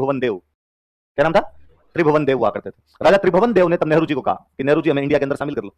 त्रिभुवन देव, क्या नाम था, त्रिभुवन देव हुआ करते थे। राजा त्रिभुवन देव ने तब नेहरू जी को कहा कि नेहरू जी हमें इंडिया के अंदर शामिल कर लो,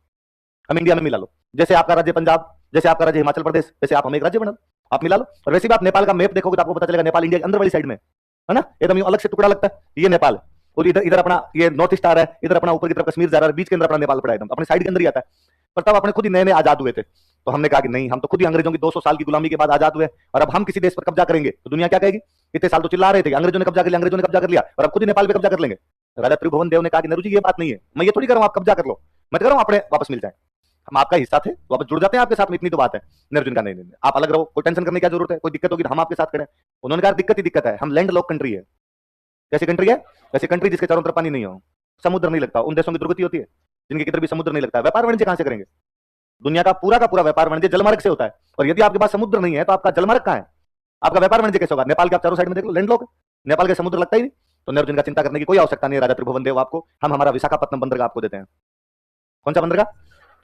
हम इंडिया में मिला लो, जैसे आपका राज्य पंजाब, जैसे आपका राज्य हिमाचल प्रदेश, वैसे आप हमें एक राज्य बना लो, आप मिला लो। और वैसे भी आप नेपाल का मैप देखोगे तो आपको पता चलेगा नेपाल इंडिया के अंदर वाली साइड में है ना, एकदम अलग से टुकड़ा लगता है, ये नेपाल, और इधर इधर अपना ये नॉर्थ ईस्ट आ रहा है, इधर अपना ऊपर की तरफ कश्मीर जा रहा है, बीच के अंदर अपना नेपाल पड़ा है, एकदम अपने साइड के अंदर ही आता है। पर तब अपने खुद ही नए नए आजाद हुए थे, तो हमने कहा कि नहीं, हम तो खुद ही अंग्रेजों की 200 साल की गुलामी के बाद आजाद हुए, और अब हम किसी देश पर कब्जा करेंगे तो दुनिया क्या कहेगी, इतने साल तो चिल्ला रहे थे अंग्रेजों ने कब्जा कर लिया, अंग्रेजों ने कब्जा कर लिया, और अब खुद ही नेपाल पे कब्जा कर लेंगे। राजा त्रिभुवन देव ने कहा कि नेहरू जी ये बात नहीं है, मैं ये थोड़ी कर रहा हूं आप कब्जा कर लो, मैं कह रहा हूं अपने वापस मिल जाए, हम आपका हिस्सा थे, वापस जुड़ जाते हैं आपके साथ में, इतनी तो बात है। नेहरू जी का नहीं, आप अलग रहो, कोई टेंशन करने की जरूरत है, कोई दिक्कत होगी तो हम आपके साथ खड़े हैं। उन्होंने कहा दिक्कत ही दिक्कत है, हम लैंड लॉक कंट्री है। कैसी कंट्री है, ऐसी कंट्री जिसके चारों तरफ पानी नहीं हो, समुद्र नहीं लगता, उन देशों की दुर्गति होती है जिनके किधर भी समुद्र नहीं लगता है। व्यापार वाणिज्य कहां से करेंगे, दुनिया का पूरा व्यापार वाणिज्य जलमार्ग से होता है, और यदि आपके पास समुद्र नहीं है तो आपका जलमार्ग कहां है, आपका व्यापार वाणिज्य कैसे होगा। नेपाल के आप चारों साइड में देख लो, लैंड लॉक, नेपाल के समुद्र लगता ही नहीं। तो नेहरू जी का चिंता करने की कोई आवश्यकता नहीं है राजा त्रिभुवन देव, आपको हम हमारा विशाखापट्टनम बंदरगाह आपको देते हैं। कौन सा बंदरगाह,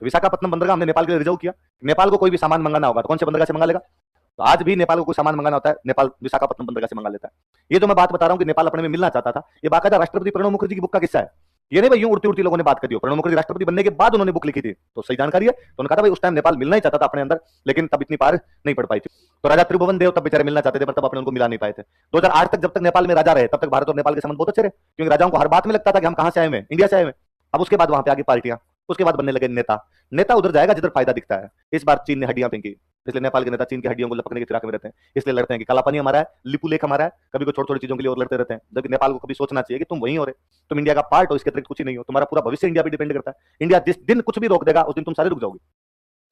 विशाखापट्टनम बंदरगाह हमने नेपाल के लिए रिजर्व किया। नेपाल को कोई भी सामान मंगाना होगा तो कौन से बंदरगाह से मंगा लेगा, तो आज भी नेपाल को कोई सामान मंगाना होता है, नेपाल विशाखापट्टनम बंदरगाह से मंगा लेता है। ये जो मैं बात बता रहा हूं कि नेपाल अपने में मिलना चाहता था, ये बाकायदा राष्ट्रपति प्रणब मुखर्जी की बुक का किस्सा है, ये नहीं भाई यूं उड़ती उड़ती लोगों ने बात कर दी। प्रणब मुखर्जी राष्ट्रपति बनने के बाद उन्होंने बुक लिखी थी, तो सही जानकारी है। तो उन्होंने कहा था भाई उस टाइम नेपाल मिलना ही चाहता था अपने अंदर, लेकिन तब इतनी पार नहीं पड़ पाई थी। तो राजा त्रिभुवन देव तब बेचारे मिलना चाहते थे, पर तब अपने उनको मिला नहीं पाए थे। 2008 तक जब तक नेपाल में राजा रहे, तब तक भारत और नेपाल के संबंध बहुत अच्छे रहे, क्योंकि राजाओं को हर बात में लगता था कि हम कहां से आए हुए हैं, इंडिया से आए हुए हैं। अब उसके बाद वहां पे आगे पार्टियां, उसके बाद बनने लगे नेता, नेता उधर जाएगा जिधर फायदा दिखता है। इस बार चीन ने हड्डियां फेंकी, इसलिए नेपाल के नेता चीन की हड्डियों को लपकने की फिराक में रहते हैं, इसलिए लड़ते हैं कि काला पानी हमारा है, लिपू लेक हमारा है, कभी को छोटी छोटी चीजों के लिए और लड़ते रहते हैं। जबकि नेपाल को कभी सोचना चाहिए कि तुम वहीं हो रहे, तुम इंडिया का पार्ट हो, इसके अतिरिक्त कुछ ही नहीं हो, तुम्हारा पूरा भविष्य इंडिया पे डिपेंड करता है। इंडिया जिस दिन कुछ भी रोक देगा उस दिन तुम सारे रुक जाओगे।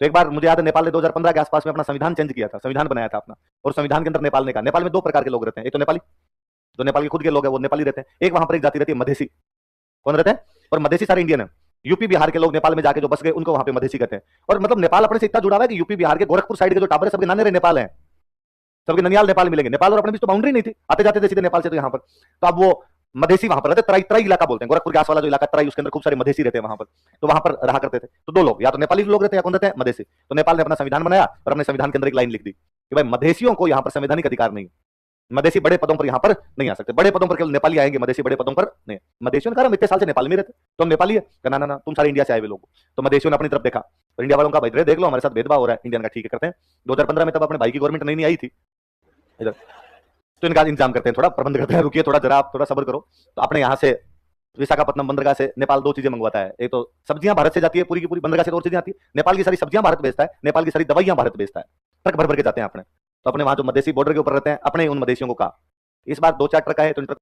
तो एक बार मुझे याद है नेपाल ने 2015 के आसपास में अपना संविधान चेंज किया था, संविधान बनाया था अपना, और संविधान के अंदर नेपाल ने कहा, नेपाल में 2 प्रकार के लोग रहते हैं, एक तो नेपाली, जो नेपाल के खुद के लोग हैं वो नेपाली रहते हैं, एक वहां पर एक जाति रहती है मधेसी। कौन रहते हैं, और मधेसी सारे इंडियन है। यूपी बिहार के लोग नेपाल में जाके जो बस गए उनको वहां पे मधेसी कहते हैं। और मतलब नेपाल अपने से इतना जुड़ा हुआ है कि यूपी बिहार के गोरखपुर साइड के जो टाबर है सबके नाने नेपाल हैं, सबके ननियाल नेपाल मिलेंगे। नेपाल और अपने बीच तो बाउंड्री नहीं थी, आते जाते थे सीधे नेपाल से तो यहाँ पर। तो अब वो मधेसी वहां पर रहते, तराई तराई इलाका बोलते हैं, गोरखपुर के आस वाला जो इलाका तराई, उसके अंदर खूब सारे मधेसी रहते हैं वहां पर, तो वहां पर रहा करते थे। तो 2 लोग, या तो नेपाली लोग रहते हैं या कौन रहते हैं, मधेसी। तो नेपाल ने अपना संविधान बनाया और अपने संविधान के अंदर एक लाइन लिख दी कि भाई मधेसियों को यहाँ पर संवैधानिक अधिकार नहीं, मधेसी बड़े पदों पर यहाँ पर नहीं आ सकते, बड़े पदों पर केवल नेपाली आएंगे, मधेसी बड़े पदों पर नहीं। मधेसियों ने कहा हम इतने साल से नेपाल में रहते, तो हम नेपाली है, ना ना ना तुम सारे इंडिया से आए हुए लोग। तो मधेसियों ने अपनी तरफ देखा, तो इंडिया वालों का भाई देख लो हमारे साथ भेदभाव हो रहा है, इंडियन का ठीक है करते हैं। 2015 में तब अपने भाई की गवर्नमेंट नहीं आई थी इधर, तो इनका इंतजाम करते हैं, थोड़ा प्रबंध करते हैं, रुकिए थोड़ा, जरा आप थोड़ा सब्र करो। तो अपने यहाँ से विशाखापट्टनम बंदरगाह से नेपाल 2 चीजें मंगवाता है, एक तो सब्जियां भारत से जाती है पूरी की पूरी, बंदरगाह से 2 चीजें आती है, नेपाल की सारी सब्जियां भारत भेजता है, नेपाल की सारी दवाइयां भारत भेजता है, ट्रक भर भर के जाते हैं अपने। तो अपने वहां जो मधेसी बॉर्डर के ऊपर रहते हैं, अपने उन मधेसियों को कहा इस बार 2-4 ट्रक आए तो